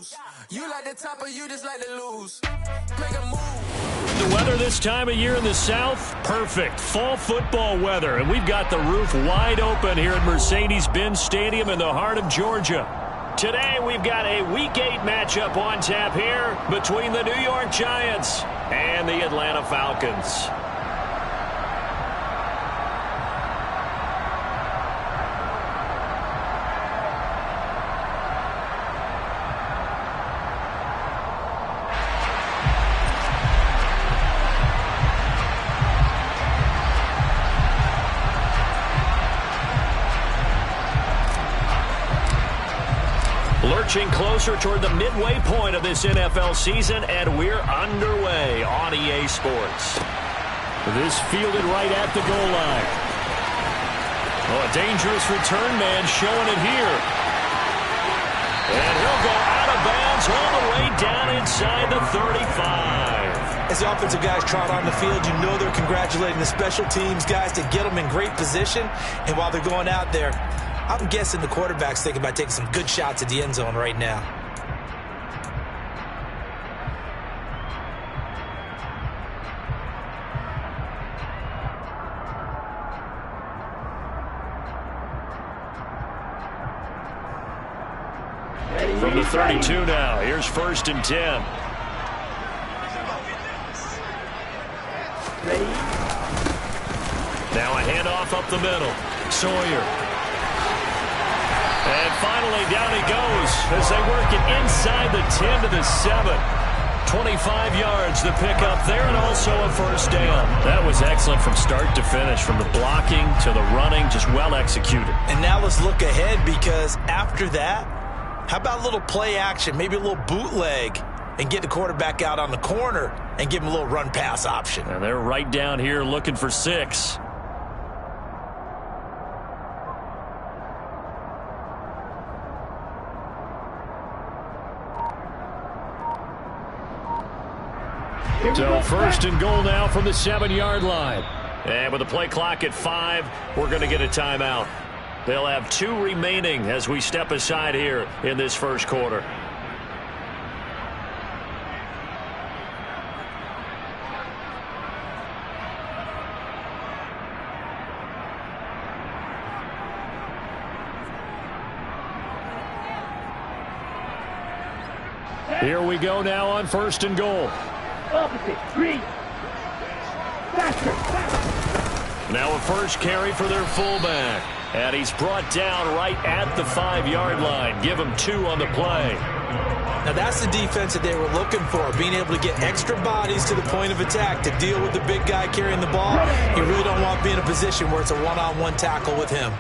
choose. You like the top or you just like to lose. Make a move. The weather this time of year in the South, perfect. Fall football weather, and we've got the roof wide open here at Mercedes-Benz Stadium in the heart of Georgia. Today, we've got a Week 8 matchup on tap here between the New York Giants and the Atlanta Falcons. Lurching closer toward the midway point of this NFL season, and we're underway on EA Sports. This fielded right at the goal line. Oh, a dangerous return man showing it here. And he'll go out of bounds all the way down inside the 35. As the offensive guys trot on the field, you know they're congratulating the special teams guys to get them in great position. And while they're going out there, I'm guessing the quarterback's thinking about taking some good shots at the end zone right now. From the 32 now, here's 1st and 10. Now a handoff up the middle. Sawyer. And finally, down he goes as they work it inside the 10 to the 7. 25 yards to pick up there, and also a 1st down. That was excellent from start to finish, from the blocking to the running, just well executed. And now let's look ahead, because after that, how about a little play action, maybe a little bootleg, and get the quarterback out on the corner and give him a little run-pass option. And they're right down here looking for 6. So 1st and goal now from the 7-yard line. And with the play clock at 5, we're going to get a timeout. They'll have 2 remaining as we step aside here in this first quarter. Here we go now on 1st and goal. Opposite, 3. Faster. Now a first carry for their fullback. And he's brought down right at the 5-yard line. Give him 2 on the play. Now that's the defense that they were looking for, being able to get extra bodies to the point of attack to deal with the big guy carrying the ball. You really don't want to be in a position where it's a one-on-one tackle with him.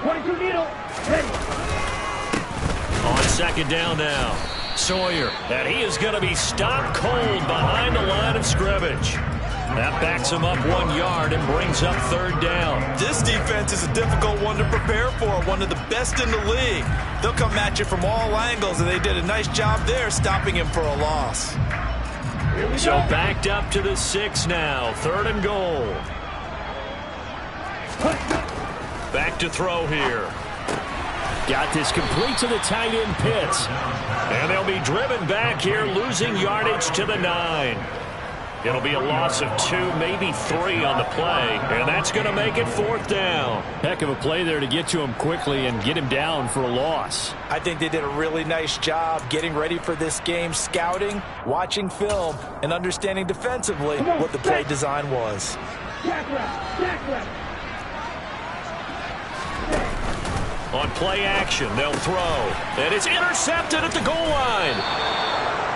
22 needle, ready. On 2nd down now. Sawyer, and he is going to be stopped cold behind the line of scrimmage. That backs him up 1 yard and brings up 3rd down. This defense is a difficult one to prepare for, one of the best in the league. They'll come at you from all angles, and they did a nice job there stopping him for a loss. So backed up to the 6 now, 3rd and goal. Back to throw here. Got this complete to the tight end Pitts. And they'll be driven back here, losing yardage to the 9. It'll be a loss of 2, maybe 3 on the play, and that's going to make it 4th down. Heck of a play there to get to him quickly and get him down for a loss. I think they did a really nice job getting ready for this game, scouting, watching film, and understanding defensively what the play design was. On play action, they'll throw. And it's intercepted at the goal line.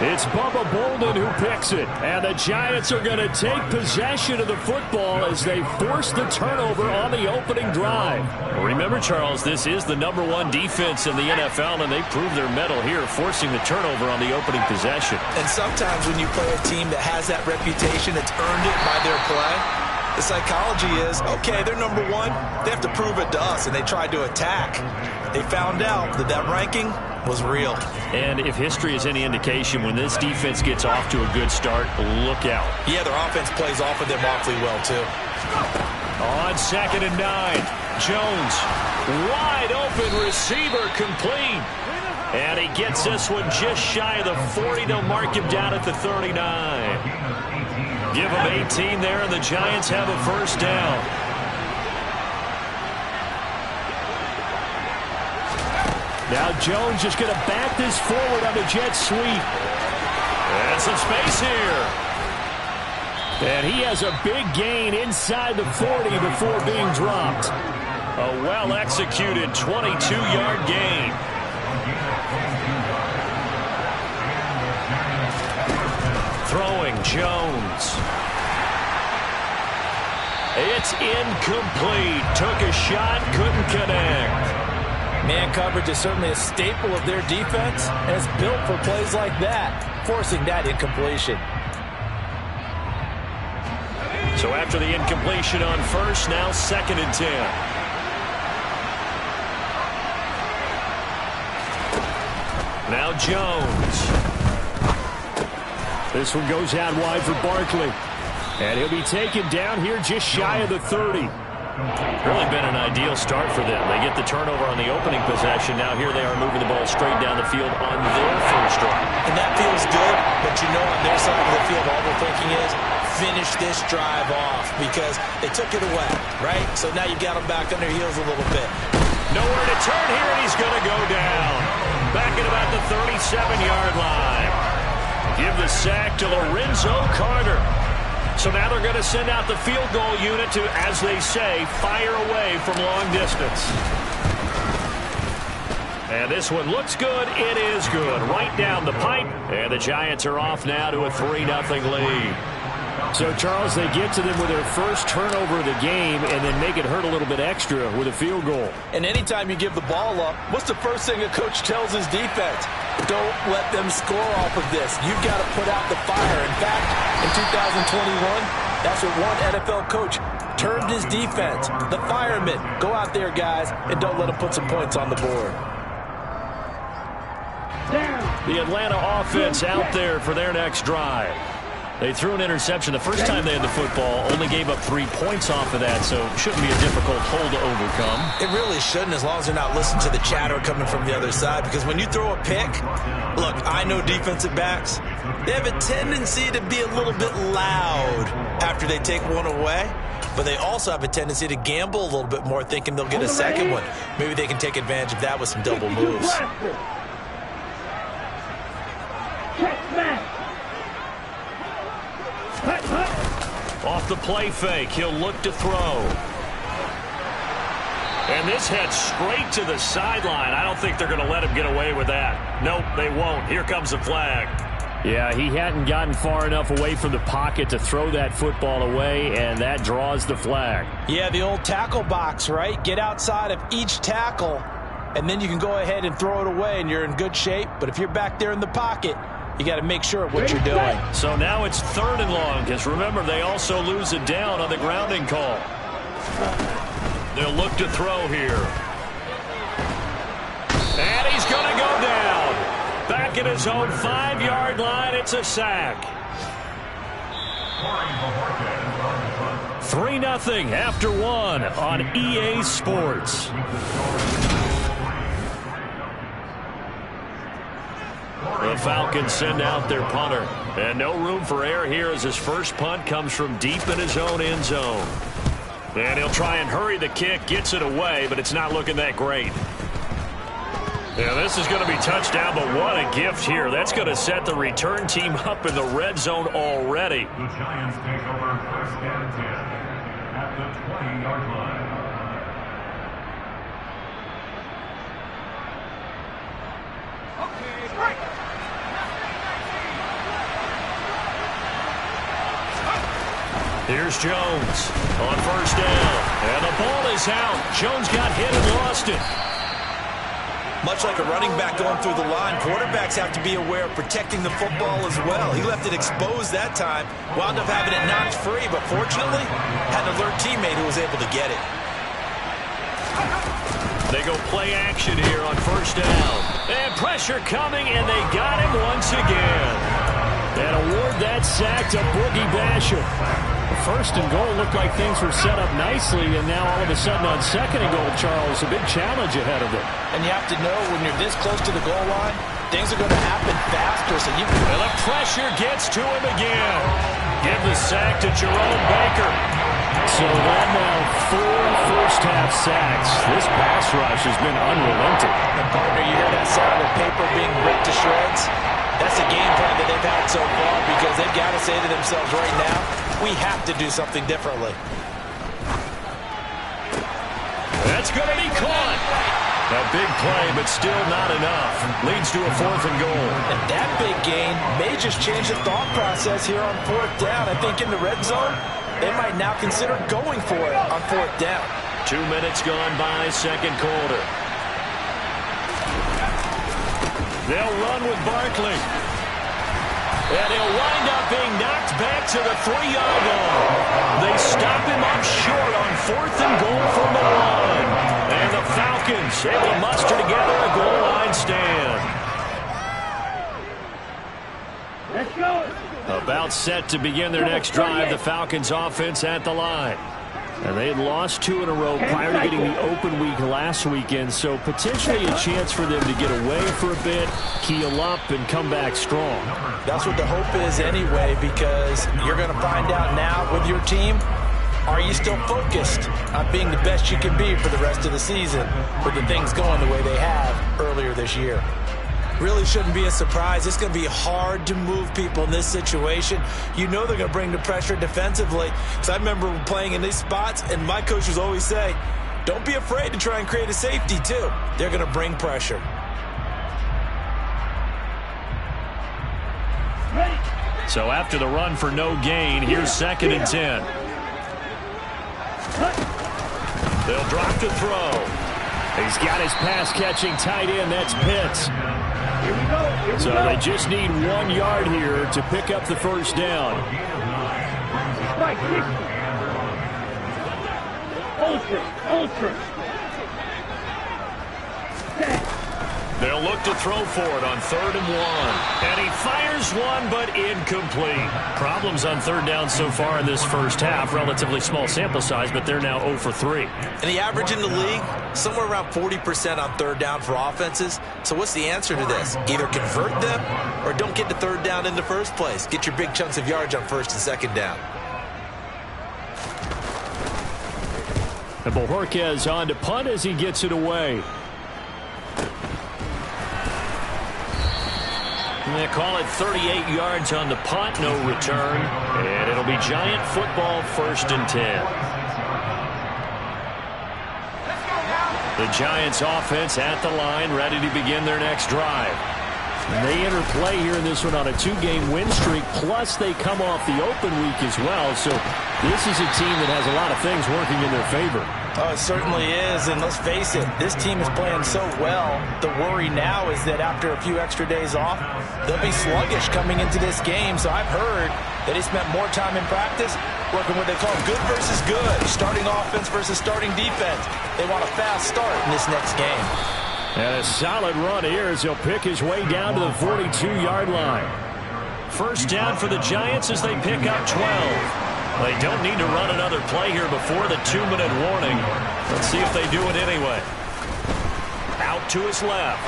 It's Bubba Bolden who picks it. And the Giants are going to take possession of the football as they force the turnover on the opening drive. Remember, Charles, this is the #1 defense in the NFL, and they proved their mettle here, forcing the turnover on the opening possession. And sometimes when you play a team that has that reputation, that's earned it by their play, the psychology is, okay, they're #1. They have to prove it to us, and they tried to attack. They found out that that ranking was real. And if history is any indication, when this defense gets off to a good start, look out. Yeah, their offense plays off of them awfully well, too. On 2nd and 9, Jones, wide open receiver complete. And he gets this one just shy of the 40. They'll mark him down at the 39. Give him 18 there, and the Giants have a first down. Now Jones just going to back this forward on the jet sweep. And some space here. And he has a big gain inside the 40 before being dropped. A well-executed 22-yard gain. Throwing Jones. It's incomplete. Took a shot, couldn't connect. Man coverage is certainly a staple of their defense, and it's built for plays like that, forcing that incompletion. So after the incompletion on first, now 2nd and 10. Now Jones. This one goes out wide for Barkley. And he'll be taken down here just shy of the 30. Really been an ideal start for them. They get the turnover on the opening possession. Now here they are moving the ball straight down the field on their first drive. And that feels good, but you know on their side of the field all they're thinking is finish this drive off because they took it away, right? So now you got them back on their heels a little bit. Nowhere to turn here, and he's going to go down. Back at about the 37-yard line. Give the sack to Lorenzo Carter. So now they're going to send out the field goal unit to, as they say, fire away from long distance. And this one looks good. It is good. Right down the pipe. And the Giants are off now to a 3-0 lead. So, Charles, they get to them with their first turnover of the game and then make it hurt a little bit extra with a field goal. And anytime you give the ball up, what's the first thing a coach tells his defense? Don't let them score off of this. You've got to put out the fire. In fact, in 2021, that's what one NFL coach termed his defense. The firemen. Go out there, guys, and don't let them put some points on the board. The Atlanta offense out there for their next drive. They threw an interception the first time they had the football, only gave up 3 points off of that, so it shouldn't be a difficult hole to overcome. It really shouldn't, as long as they're not listening to the chatter coming from the other side, because when you throw a pick, look, I know defensive backs, they have a tendency to be a little bit loud after they take one away, but they also have a tendency to gamble a little bit more, thinking they'll get a second one. Maybe they can take advantage of that with some double moves. Off the play fake, he'll look to throw. And this heads straight to the sideline. I don't think they're going to let him get away with that. Nope, they won't. Here comes the flag. Yeah, he hadn't gotten far enough away from the pocket to throw that football away, and that draws the flag. Yeah, the old tackle box, right? Get outside of each tackle, and then you can go ahead and throw it away, and you're in good shape. But if you're back there in the pocket, you got to make sure of what you're doing. So now it's 3rd and long, because remember, they also lose it down on the grounding call. They'll look to throw here. And he's going to go down. Back at his own 5-yard line, it's a sack. 3-0 after 1 on EA Sports. The Falcons send out their punter. And no room for error here as his first punt comes from deep in his own end zone. And he'll try and hurry the kick, gets it away, but it's not looking that great. Yeah, this is going to be touchdown, but what a gift here. That's going to set the return team up in the red zone already. The Giants take over 1st and 10 at the 20-yard line. Here's Jones on 1st down. And the ball is out. Jones got hit and lost it. Much like a running back going through the line, quarterbacks have to be aware of protecting the football as well. He left it exposed that time, wound up having it knocked free, but fortunately, had an alert teammate who was able to get it. They go play action here on 1st down. And pressure coming, and they got him once again. And award that sack to Boogie Basham. first and goal, looked like things were set up nicely, and now all of a sudden on second and goal, Charles, a big challenge ahead of them. And you have to know when you're this close to the goal line, things are going to happen faster. So you and the pressure gets to him again. Give the sack to Jerome Baker. So that now 4 first-half sacks. This pass rush has been unrelenting. And partner, you hear that sound of paper being ripped to shreds? That's a game plan that they've had so far because they've got to say to themselves right now, we have to do something differently. That's going to be caught. A big play, but still not enough. Leads to a 4th and goal. And that big gain may just change the thought process here on 4th down. I think in the red zone, they might now consider going for it on 4th down. 2 minutes gone by, second quarter. They'll run with Barkley. And he'll wind up being knocked back to the 3-yard line. They stop him up short on 4th and goal from the line. And the Falcons able to muster together a goal line stand. Let's go. About set to begin their next drive, the Falcons offense at the line. And they had lost 2 in a row prior to getting the open week last weekend, so potentially a chance for them to get away for a bit, keel up, and come back strong. That's what the hope is anyway, because you're going to find out now with your team, are you still focused on being the best you can be for the rest of the season with the things going the way they have earlier this year? Really shouldn't be a surprise. It's going to be hard to move people in this situation. You know they're going to bring the pressure defensively. Because I remember playing in these spots, and my coaches always say, don't be afraid to try and create a safety, too. They're going to bring pressure. So after the run for no gain, here's 2nd and 10. They'll drop to throw. He's got his pass-catching tight end. That's Pitts. So they just need 1 yard here to pick up the first down. Ultra. They'll look to throw for it on 3rd and 1. And he fires one, but incomplete. Problems on 3rd down so far in this first half. Relatively small sample size, but they're now 0 for 3. And the average in the league, somewhere around 40% on 3rd down for offenses. So what's the answer to this? Either convert them or don't get to 3rd down in the first place. Get your big chunks of yards on 1st and 2nd down. And Bojorquez on to punt as he gets it away. And they call it 38 yards on the punt, no return. And it'll be Giant football, 1st and 10. The Giants offense at the line, ready to begin their next drive. And they enter play here in this one on a 2-game win streak, plus they come off the open week as well. So this is a team that has a lot of things working in their favor. Oh, it certainly is, and let's face it, this team is playing so well. The worry now is that after a few extra days off, they'll be sluggish coming into this game. So I've heard that he spent more time in practice working what they call good versus good, starting offense versus starting defense. They want a fast start in this next game. And a solid run here as he'll pick his way down to the 42-yard line. First down for the Giants as they pick up 12. They don't need to run another play here before the 2-minute warning. Let's see if they do it anyway. Out to his left.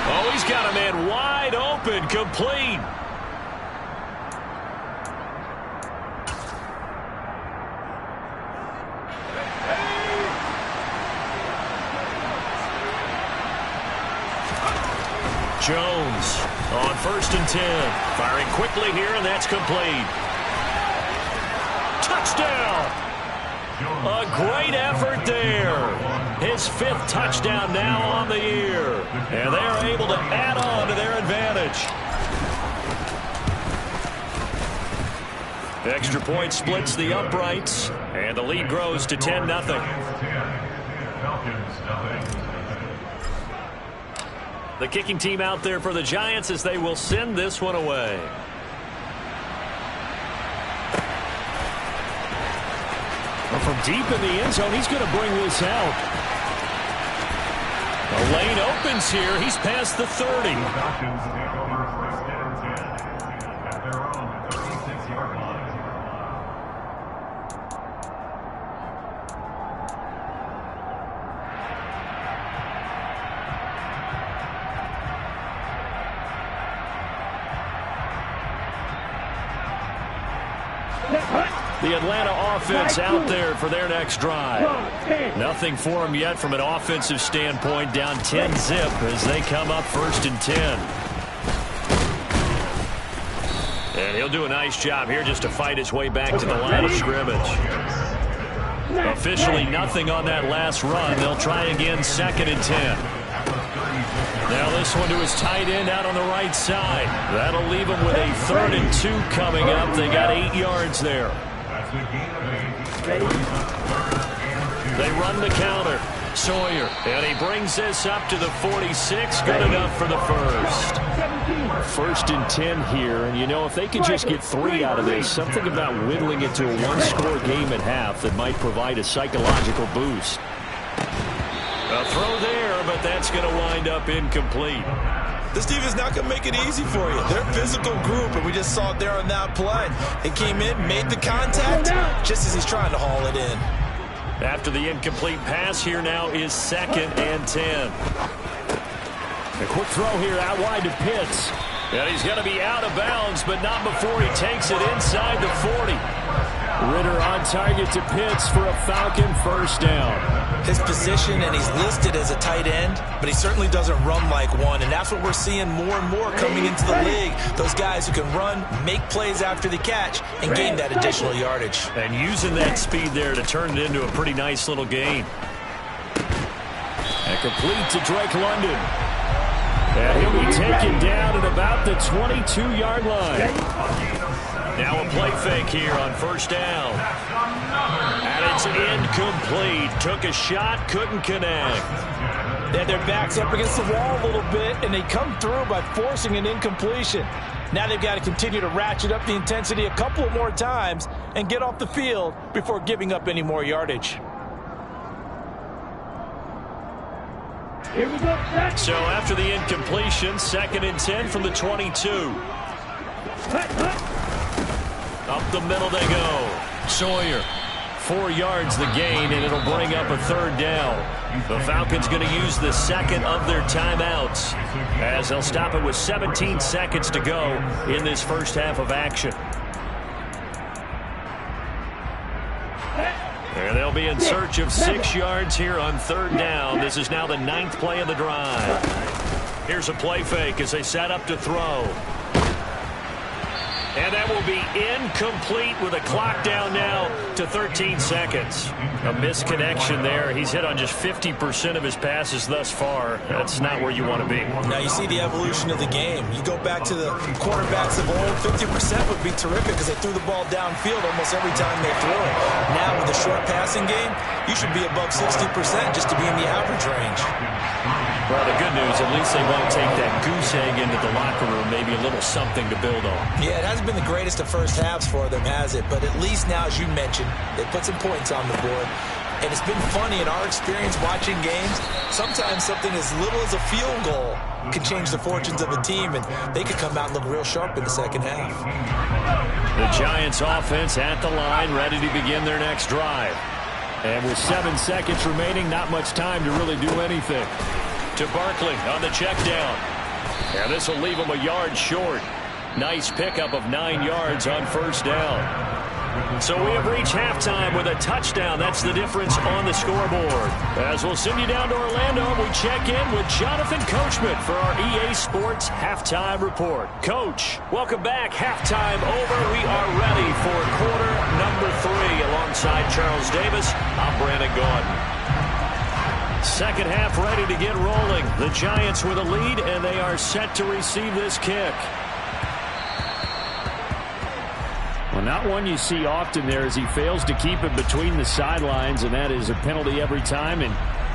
Oh, he's got a man wide open, complete. Jones on 1st and 10. Firing quickly here, and that's complete. Touchdown! A great effort there. His 5th touchdown now on the year. And they are able to add on to their advantage. Extra point splits the uprights, and the lead grows to 10-0. The kicking team out there for the Giants as they will send this one away. Well, from deep in the end zone, he's going to bring this out. The lane opens here. He's past the 30. Falcons take over 1st and 10 at their own 36-yard line. The Atlanta offense out there for their next drive. Nothing for them yet from an offensive standpoint. Down 10-zip as they come up 1st and 10. And he'll do a nice job here just to fight his way back to the line of scrimmage. Officially nothing on that last run. They'll try again 2nd and 10. Now this one to his tight end out on the right side. That'll leave him with a 3rd and 2 coming up. They got 8 yards there. They run the counter. Sawyer, and he brings this up to the 46. Good enough for the first. 1st and 10 here, and you know, if they could just get 3 out of this, something about whittling it to a one-score game at half that might provide a psychological boost. A throw there, but that's going to wind up incomplete. This defense is not going to make it easy for you. They're a physical group, and we just saw it there on that play. They came in, made the contact, just as he's trying to haul it in. After the incomplete pass, here now is 2nd and 10. A quick throw here out wide to Pitts. And he's going to be out of bounds, but not before he takes it inside the 40. Ritter on target to Pitts for a Falcon 1st down. His position, and he's listed as a tight end, but he certainly doesn't run like one, and that's what we're seeing more and more coming into the league. Those guys who can run, make plays after the catch, and gain that additional yardage. And using that speed there to turn it into a pretty nice little gain. And complete to Drake London. And he'll be taken down at about the 22-yard line. Now a play fake here on 1st down. And it's incomplete. Took a shot, couldn't connect. They had their backs up against the wall a little bit, and they come through by forcing an incompletion. Now they've got to continue to ratchet up the intensity a couple of more times and get off the field before giving up any more yardage. Here we go. So after the incompletion, 2nd and 10 from the 22. Up the middle they go. Sawyer, 4 yards the gain, and it'll bring up a 3rd down. The Falcons going to use the 2nd of their timeouts as they'll stop it with 17 seconds to go in this first half of action. And they'll be in search of 6 yards here on 3rd down. This is now the 9th play of the drive. Here's a play fake as they set up to throw. And that will be incomplete with a clock down now to 13 seconds. A misconnection there. He's hit on just 50% of his passes thus far. That's not where you want to be. Now you see the evolution of the game. You go back to the quarterbacks of old, 50% would be terrific because they threw the ball downfield almost every time they threw it. Now with the short passing game, you should be above 60% just to be in the average range. Well, the good news, at least they won't take that goose egg into the locker room, maybe a little something to build on. Yeah, it hasn't been the greatest of first halves for them, has it? But at least now, as you mentioned, they put some points on the board. And it's been funny in our experience watching games. Sometimes something as little as a field goal can change the fortunes of a team, and they could come out and look real sharp in the second half. The Giants offense at the line, ready to begin their next drive. And with 7 seconds remaining, not much time to really do anything. To Barkley on the check down. And this will leave him a yard short. Nice pickup of 9 yards on 1st down. So we have reached halftime with a touchdown. That's the difference on the scoreboard. As we'll send you down to Orlando, we check in with Jonathan Coachman for our EA Sports Halftime Report. Coach, welcome back. Halftime over. We are ready for quarter number 3. Alongside Charles Davis, I'm Brandon Gaudin. Second half ready to get rolling. The Giants with a lead, and they are set to receive this kick. Well, not one you see often there as he fails to keep it between the sidelines, and that is a penalty every time, and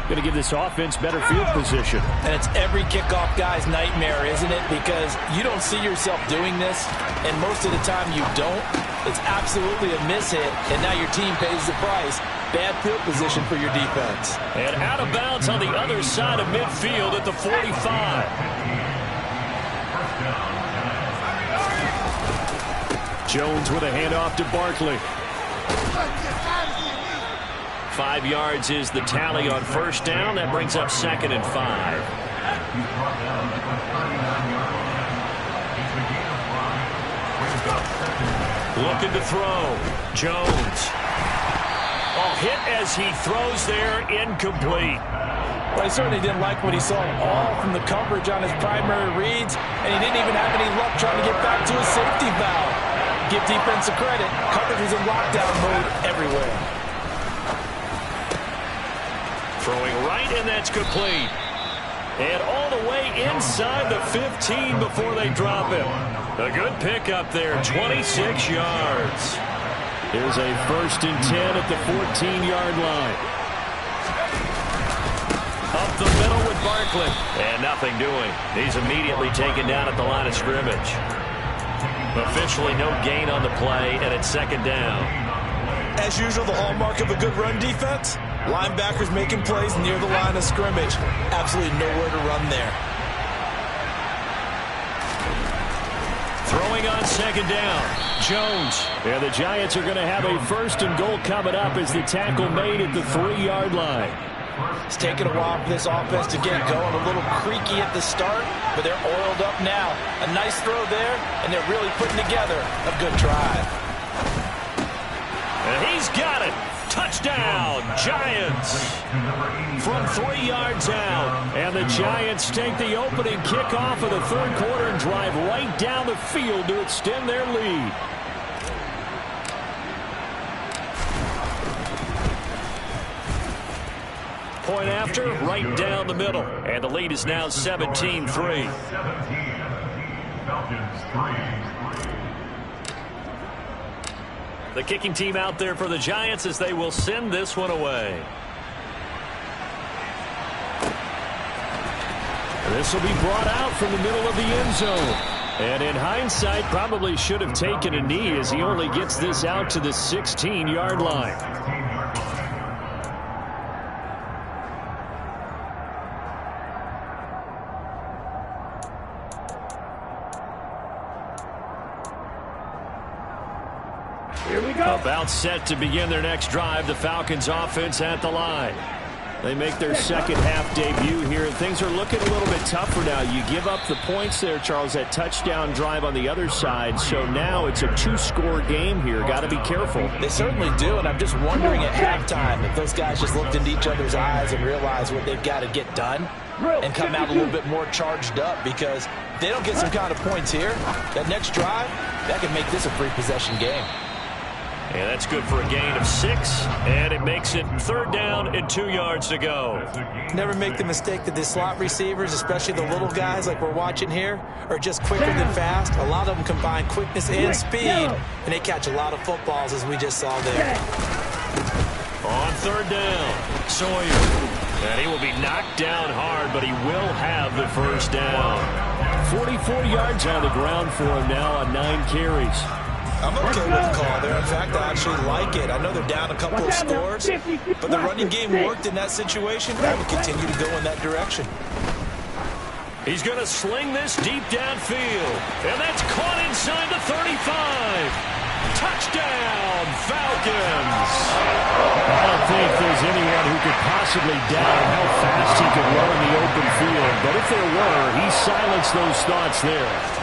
going to give this offense better field position. And it's every kickoff guy's nightmare, isn't it? Because you don't see yourself doing this, and most of the time you don't. It's absolutely a mishit, and now your team pays the price. Bad field position for your defense. And out of bounds on the other side of midfield at the 45. Jones with a handoff to Barkley. 5 yards is the tally on 1st down. That brings up 2nd and 5. Looking to throw. Jones. Oh, hit as he throws there, incomplete. Well, he certainly didn't like what he saw at all from the coverage on his primary reads, and he didn't even have any luck trying to get back to his safety valve. Give defense a credit. Coverage was in lockdown mode everywhere. Throwing right, and that's complete. And all the way inside the 15 before they drop him. A good pickup there, 26 yards. Here's a 1st and 10 at the 14-yard line. Up the middle with Barkley. And nothing doing. He's immediately taken down at the line of scrimmage. Officially no gain on the play, and it's 2nd down. As usual, the hallmark of a good run defense, linebackers making plays near the line of scrimmage. Absolutely nowhere to run there. Throwing on 2nd down, Jones. And the Giants are going to have a 1st and goal coming up as the tackle made at the 3-yard line. It's taken a while for this offense to get going. A little creaky at the start, but they're oiled up now. A nice throw there, and they're really putting together a good drive. And he's got it. Touchdown, Giants. From 3 yards out. And the Giants take the opening kickoff of the 3rd quarter and drive right down the field to extend their lead. Point after, right down the middle. And the lead is now 17-3. 17. Falcons 3. The kicking team out there for the Giants as they will send this one away. This will be brought out from the middle of the end zone. And in hindsight, probably should have taken a knee as he only gets this out to the 16-yard line. Here we go. About set to begin their next drive. The Falcons offense at the line. They make their 2nd half debut here, and things are looking a little bit tougher now. You give up the points there, Charles, that touchdown drive on the other side. So now it's a 2-score game here. Got to be careful. They certainly do, and I'm just wondering at halftime if those guys just looked into each other's eyes and realized what they've got to get done and come out a little bit more charged up, because if they don't get some kind of points here, that next drive, that could make this a 3-possession game. And that's good for a gain of 6, and it makes it 3rd down and 2 yards to go. Never make the mistake that the slot receivers, especially the little guys like we're watching here, are just quicker than fast. A lot of them combine quickness and speed, and they catch a lot of footballs, as we just saw there. On 3rd down, Sawyer. And he will be knocked down hard, but he will have the 1st down. 44 yards on the ground for him now on 9 carries. I'm okay with the call there. In fact, I actually like it. I know they're down a couple of scores, but the running game worked in that situation. I would continue to go in that direction. He's going to sling this deep downfield, and that's caught inside the 35. Touchdown, Falcons. I don't think there's anyone who could possibly doubt how fast he could run in the open field, but if there were, he silenced those thoughts there.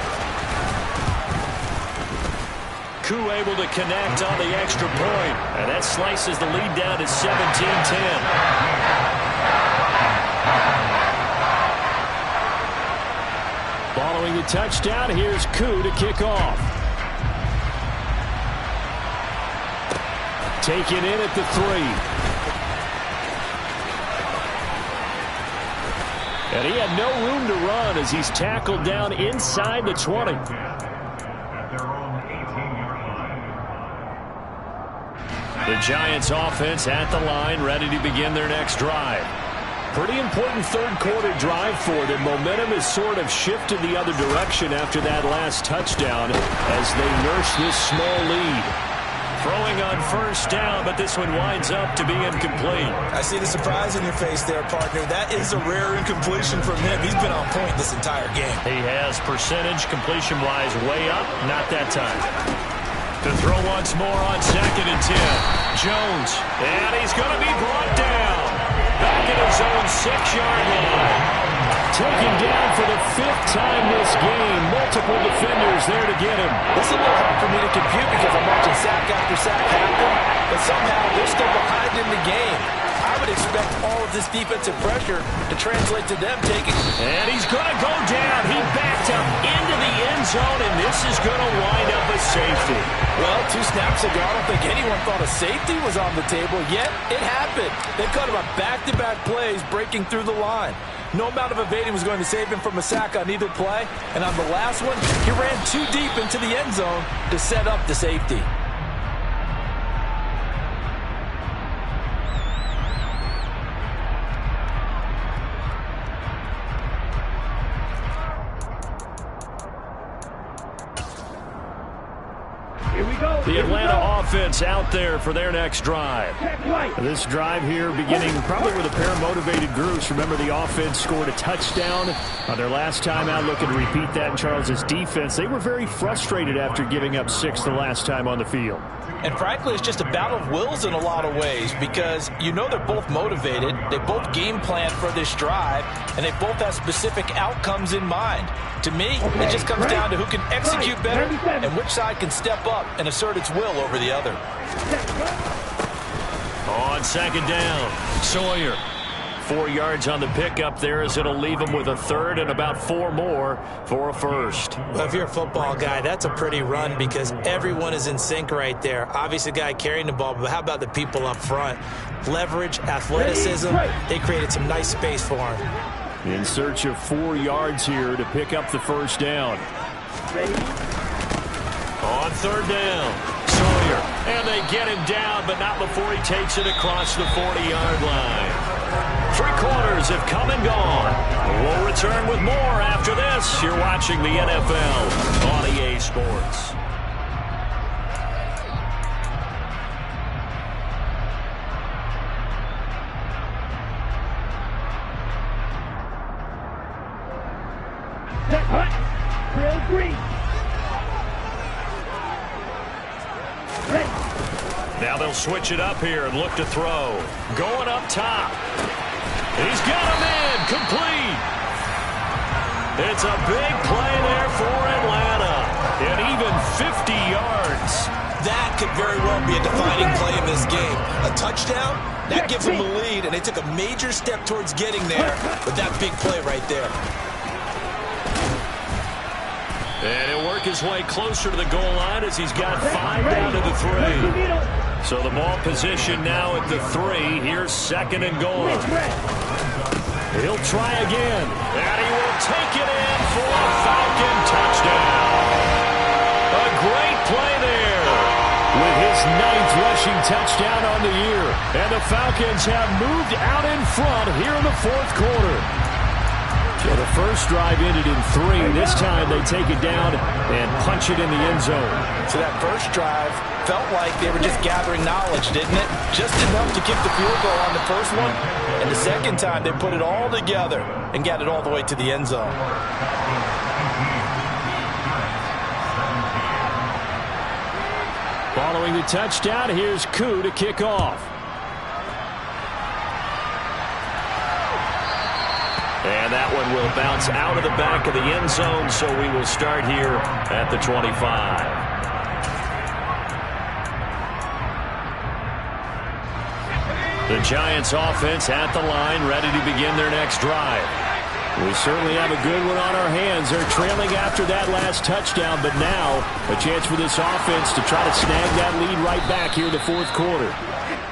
Koo able to connect on the extra point, and that slices the lead down to 17-10. Following the touchdown, here's Koo to kick off. Taken in at the 3. And he had no room to run as he's tackled down inside the 20. The Giants offense at the line, ready to begin their next drive. Pretty important 3rd quarter drive for them. Momentum has sort of shifted the other direction after that last touchdown as they nurse this small lead. Throwing on 1st down, but this one winds up to be incomplete. I see the surprise in your face there, partner. That is a rare incompletion from him. He's been on point this entire game. He has percentage completion-wise way up, not that time. To throw once more on 2nd and 10. Jones, and he's going to be brought down. Back in his own 6-yard line. taken down for the 5th time this game. Multiple defenders there to get him. This is a little hard for me to compute because I'm watching sack after sack happen, but somehow they're still behind in the game. I would expect all of this defensive pressure to translate to them taking. And he's going to go down. He backed up into the end zone, and this is going to wind up a safety. Well, 2 snaps ago, I don't think anyone thought a safety was on the table, yet it happened. They cut him a back-to-back plays breaking through the line. No amount of evading was going to save him from a sack on either play, and on the last one, he ran too deep into the end zone to set up the safety. The Atlanta offense out there for their next drive. This drive here beginning probably with a pair of motivated groups. Remember, the offense scored a touchdown on their last time out. Looking to repeat that in Charles's defense. They were very frustrated after giving up 6 the last time on the field. And frankly, it's just a battle of wills in a lot of ways because you know they're both motivated. They both game plan for this drive, and they both have specific outcomes in mind. To me, it just comes down to who can execute better and which side can step up and assert its will over the other. On 2nd down, Sawyer. 4 yards on the pickup there as it'll leave him with a 3rd and about 4 more for a 1st. Well, if you're a football guy, that's a pretty run because everyone is in sync right there. Obviously, the guy carrying the ball, but how about the people up front? Leverage, athleticism, they created some nice space for him. In search of 4 yards here to pick up the 1st down. On 3rd down, Sawyer. And they get him down, but not before he takes it across the 40-yard line. 3 quarters have come and gone. We'll return with more after this. You're watching the NFL on EA Sports. Now they'll switch it up here and look to throw. Going up top. He's got a man complete. It's a big play there for Atlanta. And even 50 yards. That could very well be a defining play in this game. A touchdown, that gives them the lead, and they took a major step towards getting there with that big play right there. And he'll work his way closer to the goal line as he's got 5 down to the 3. So the ball position now at the 3. Here's 2nd and goal. He'll try again. And he will take it in for a Falcon touchdown. A great play there with his 9th rushing touchdown on the year. And the Falcons have moved out in front here in the 4th quarter. So the first drive ended in 3. This time they take it down and punch it in the end zone. So that first drive felt like they were just gathering knowledge, didn't it? Just enough to kick the field goal on the first one. And the second time they put it all together and got it all the way to the end zone. Following the touchdown, here's Koo to kick off. And that one will bounce out of the back of the end zone, so we will start here at the 25. The Giants offense at the line, ready to begin their next drive. We certainly have a good one on our hands. They're trailing after that last touchdown, but now a chance for this offense to try to snag that lead right back here in the 4th quarter.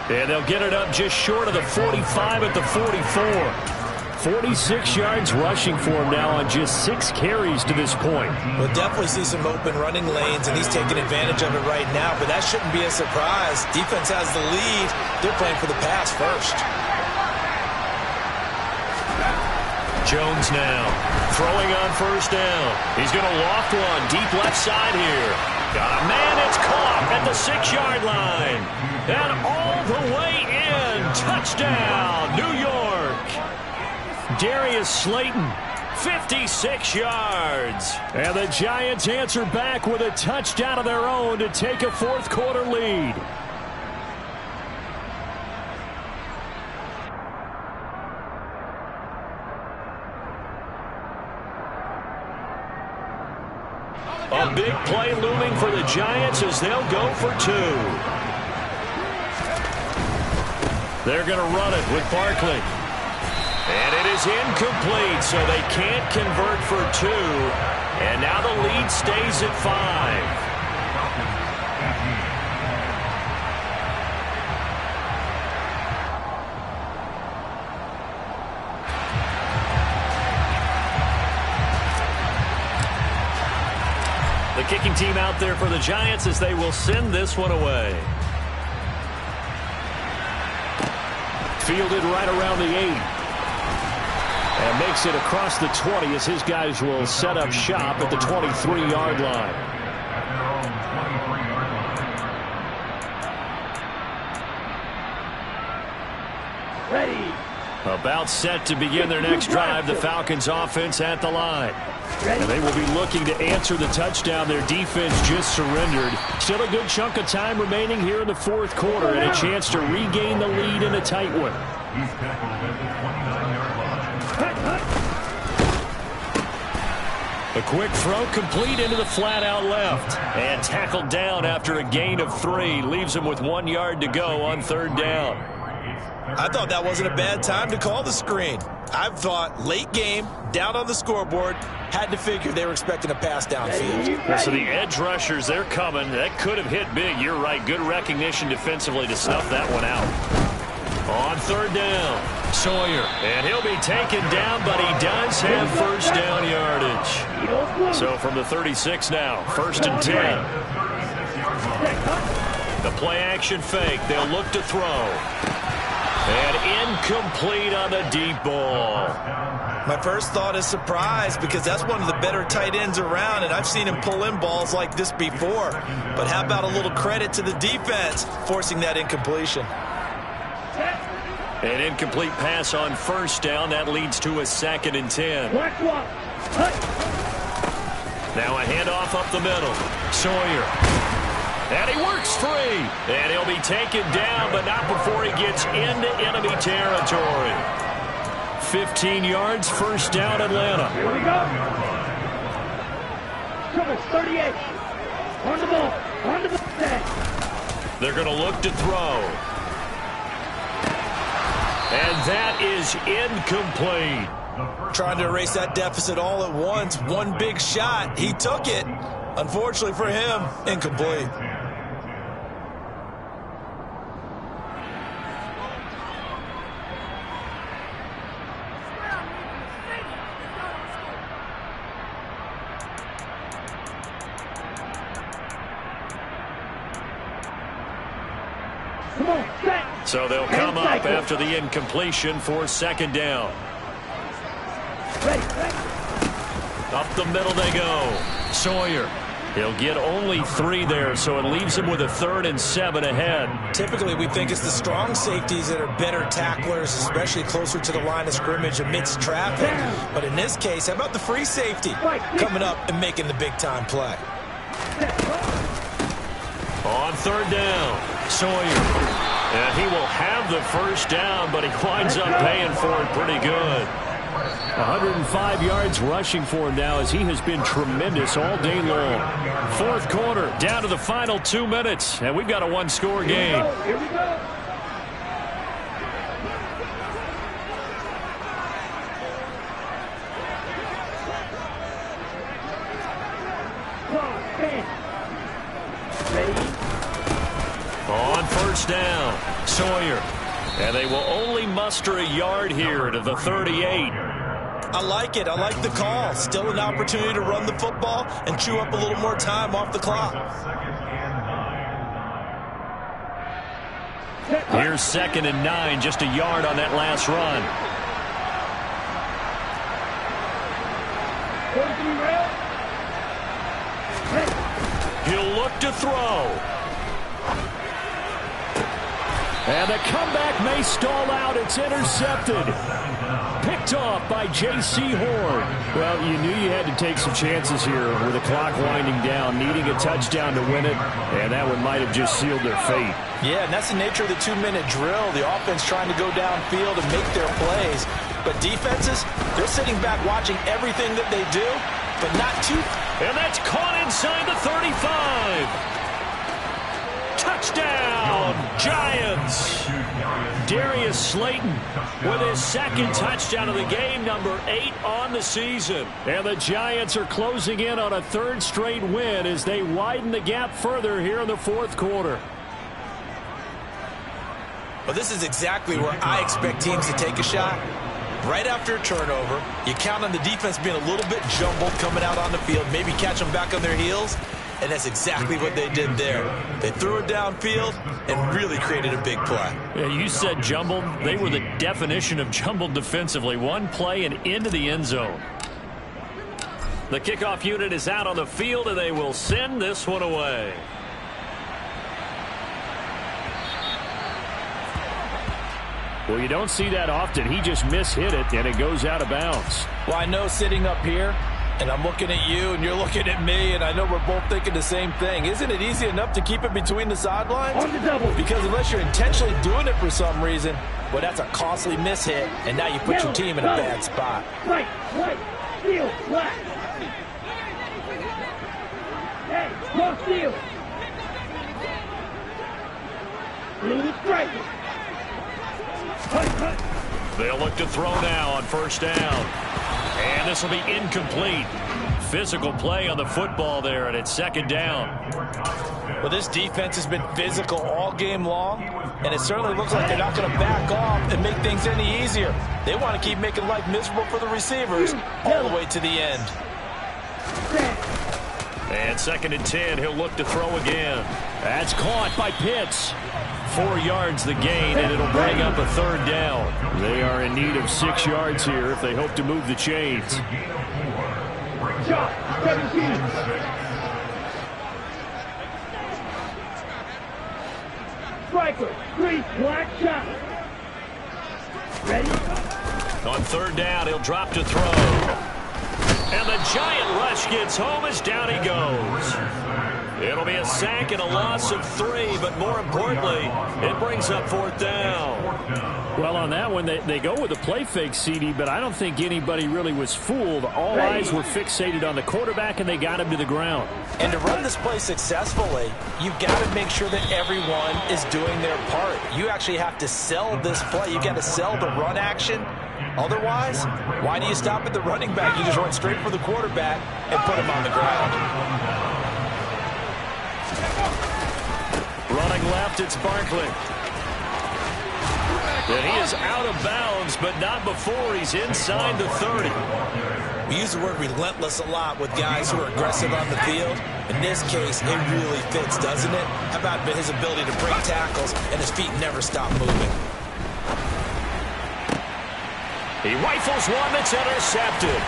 And they'll get it up just short of the 45 at the 44. 46 yards rushing for him now on just 6 carries to this point. We'll definitely see some open running lanes, and he's taking advantage of it right now, but that shouldn't be a surprise. Defense has the lead. They're playing for the pass first. Jones now throwing on 1st down. He's going to loft one deep left side here. Got a man, it's caught at the 6-yard line. And all the way in. Touchdown, New York. Darius Slayton, 56 yards. And the Giants answer back with a touchdown of their own to take a 4th quarter lead. A big play looming for the Giants as they'll go for 2. They're going to run it with Barkley. And it is incomplete, so they can't convert for 2. And now the lead stays at 5. The kicking team out there for the Giants as they will send this one away. Fielded right around the 8. And makes it across the 20 as his guys will set up shop at the 23-yard line. Ready. About set to begin their next drive, the Falcons offense at the line. And they will be looking to answer the touchdown their defense just surrendered. Still a good chunk of time remaining here in the fourth quarter and a chance to regain the lead in a tight one. He's tackled at the 29-yard line. A quick throw complete into the flat out left. And tackled down after a gain of 3. Leaves him with 1 yard to go on 3rd down. I thought that wasn't a bad time to call the screen. I thought late game, down on the scoreboard, had to figure they were expecting a pass downfield. So the edge rushers, they're coming. That could have hit big. You're right. Good recognition defensively to snuff that one out. On 3rd down, Sawyer. And he'll be taken down, but he does have first down yardage. So from the 36 now, 1st and 10. The play action fake. They'll look to throw. And incomplete on the deep ball. My first thought is surprise because that's one of the better tight ends around, and I've seen him pull in balls like this before. But how about a little credit to the defense forcing that incompletion? An incomplete pass on 1st down. That leads to a 2nd and 10. Now a handoff up the middle. Sawyer. And he works free. And he'll be taken down, but not before he gets into enemy territory. 15 yards, 1st down, Atlanta. Here we go. Trouble 38. On the ball. On the ball. They're going to look to throw. And that is incomplete. Trying to erase that deficit all at once. One big shot. He took it. Unfortunately for him, incomplete. So they'll come up after the incompletion for 2nd down. Up the middle they go. Sawyer. He'll get only 3 there, so it leaves him with a 3rd and 7 ahead. Typically, we think it's the strong safeties that are better tacklers, especially closer to the line of scrimmage amidst traffic. But in this case, how about the free safety coming up and making the big-time play? On 3rd down, Sawyer. And he will have the first down, but he winds up paying for it pretty good. 105 yards rushing for him now as he has been tremendous all day long. 4th quarter, down to the final 2 minutes, and we've got a 1-score game. Here we go. On 1st down, Sawyer. And they will only muster a yard here to the 38. I like it. I like the call. Still an opportunity to run the football and chew up a little more time off the clock. Here's 2nd and 9, just a yard on that last run. He'll look to throw. And the comeback may stall out. It's intercepted. Picked off by J.C. Horn. Well, you knew you had to take some chances here with the clock winding down, needing a touchdown to win it, and that one might have just sealed their fate. Yeah, and that's the nature of the 2-minute drill. The offense trying to go downfield and make their plays. But defenses, they're sitting back watching everything that they do but not too. And that's caught inside the 35. Touchdown, Giants. Darius Slayton with his second touchdown of the game, number 8 on the season. And the Giants are closing in on a third straight win as they widen the gap further here in the fourth quarter. Well, this is exactly where I expect teams to take a shot. Right after a turnover, you count on the defense being a little bit jumbled coming out on the field, maybe catch them back on their heels, and that's exactly what they did there. They threw it downfield and really created a big play. Yeah, you said jumbled. They were the definition of jumbled defensively. One play and into the end zone. The kickoff unit is out on the field, and they will send this one away. Well, you don't see that often. He just mishit it, and it goes out of bounds. Well, I know sitting up here, and I'm looking at you, and you're looking at me, and I know we're both thinking the same thing. Isn't it easy enough to keep it between the sidelines? On the double. Because unless you're intentionally doing it for some reason, well, that's a costly mishit, and now you put your team in a bad spot. Right, steal, black. Hey, no steal. Lead strike. They'll look to throw now on first down. And this will be incomplete. Physical play on the football there, and it's second down. Well, this defense has been physical all game long, and it certainly looks like they're not going to back off and make things any easier. They want to keep making life miserable for the receivers all the way to the end. And second and 10, he'll look to throw again. That's caught by Pitts. 4 yards the gain, and it'll bring up a third down. They are in need of 6 yards here if they hope to move the chains. Shot, 17. Striker, 3, black shot. Ready? On third down, he'll drop to throw. And the giant rush gets home as down he goes. It'll be a sack and a loss of 3, but more importantly, it brings up fourth down. Well, on that one, they go with a play fake, CD, but I don't think anybody really was fooled. All eyes were fixated on the quarterback, and they got him to the ground. And to run this play successfully, you've got to make sure that everyone is doing their part. You actually have to sell this play. You've got to sell the run action. Otherwise, why do you stop at the running back? You just run straight for the quarterback and put him on the ground. Running left, it's Barkley. And he is out of bounds, but not before he's inside the 30. We use the word relentless a lot with guys who are aggressive on the field. In this case, it really fits, doesn't it? How about his ability to break tackles and his feet never stop moving? He rifles one that's intercepted.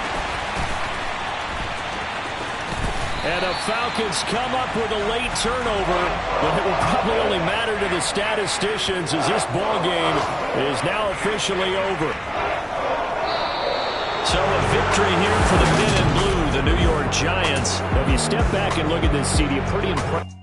And the Falcons come up with a late turnover, but it will probably only matter to the statisticians as this ball game is now officially over. So a victory here for the men in blue, the New York Giants. Now, if you step back and look at this, CD, a pretty impressive.